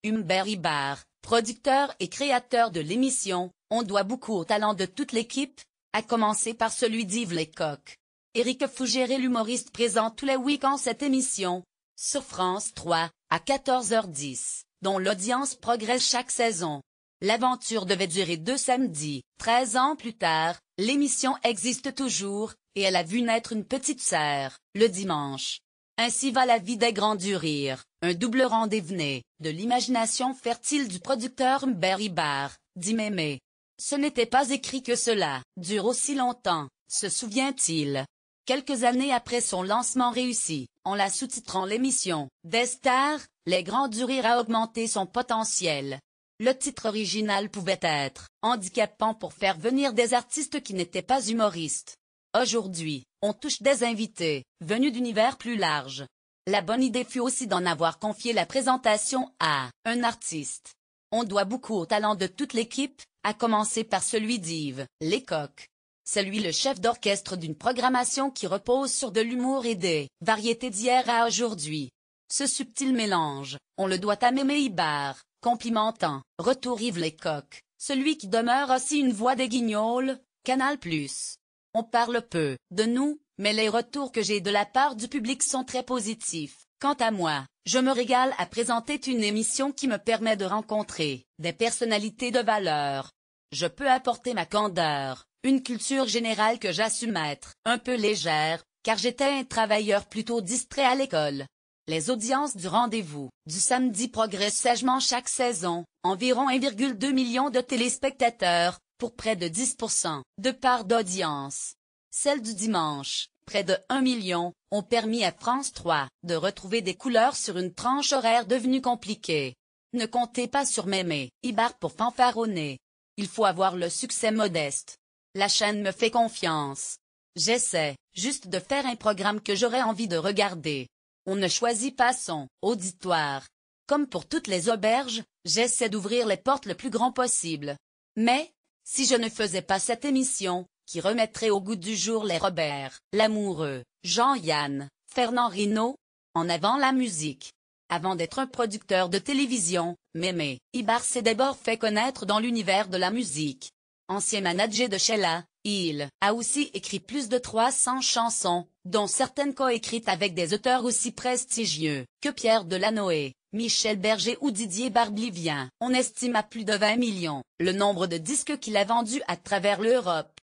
Humbert Ibar, producteur et créateur de l'émission, on doit beaucoup au talent de toute l'équipe, à commencer par celui d'Yves Lecoq. Éric Fougéré, l'humoriste, présente tous les week-ends cette émission, sur France 3, à 14h10, dont l'audience progresse chaque saison. L'aventure devait durer 2 samedis. 13 ans plus tard, l'émission existe toujours, et elle a vu naître une petite sœur, le dimanche. Ainsi va la vie des grands du rire, un double rendez-vous né de l'imagination fertile du producteur Humbert Ibar, dit Mémé. Ce n'était pas écrit que cela dure aussi longtemps, se souvient-il. Quelques années après son lancement réussi, en la sous-titrant l'émission des stars, les grands du rire a augmenté son potentiel. Le titre original pouvait être handicapant pour faire venir des artistes qui n'étaient pas humoristes. Aujourd'hui, on touche des invités, venus d'univers plus larges. La bonne idée fut aussi d'en avoir confié la présentation à un artiste. On doit beaucoup au talent de toute l'équipe, à commencer par celui d'Yves Lecoq. C'est lui le chef d'orchestre d'une programmation qui repose sur de l'humour et des variétés d'hier à aujourd'hui. Ce subtil mélange, on le doit à Mémé Ibar, complimentant, retour Yves Lecoq, celui qui demeure aussi une voix des Guignols, Canal+. On parle peu de nous, mais les retours que j'ai de la part du public sont très positifs. Quant à moi, je me régale à présenter une émission qui me permet de rencontrer des personnalités de valeur. Je peux apporter ma candeur, une culture générale que j'assume être un peu légère, car j'étais un travailleur plutôt distrait à l'école. Les audiences du rendez-vous du samedi progressent sagement chaque saison, environ 1,2 million de téléspectateurs, pour près de 10% de part d'audience. Celles du dimanche, près de 1 million, ont permis à France 3 de retrouver des couleurs sur une tranche horaire devenue compliquée. Ne comptez pas sur Mémé Ibar pour fanfaronner. Il faut avoir le succès modeste. La chaîne me fait confiance. J'essaie juste de faire un programme que j'aurais envie de regarder. On ne choisit pas son auditoire. Comme pour toutes les auberges, j'essaie d'ouvrir les portes le plus grand possible. Mais, si je ne faisais pas cette émission, qui remettrait au goût du jour les Robert Lamoureux, Jean-Yann, Fernand Rinaud, en avant la musique. Avant d'être un producteur de télévision, Mémé Ibar s'est d'abord fait connaître dans l'univers de la musique. Ancien manager de Sheila, il a aussi écrit plus de 300 chansons, dont certaines coécrites avec des auteurs aussi prestigieux que Pierre Delanoë, Michel Berger ou Didier Barbelivien. On estime à plus de 20 millions le nombre de disques qu'il a vendus à travers l'Europe.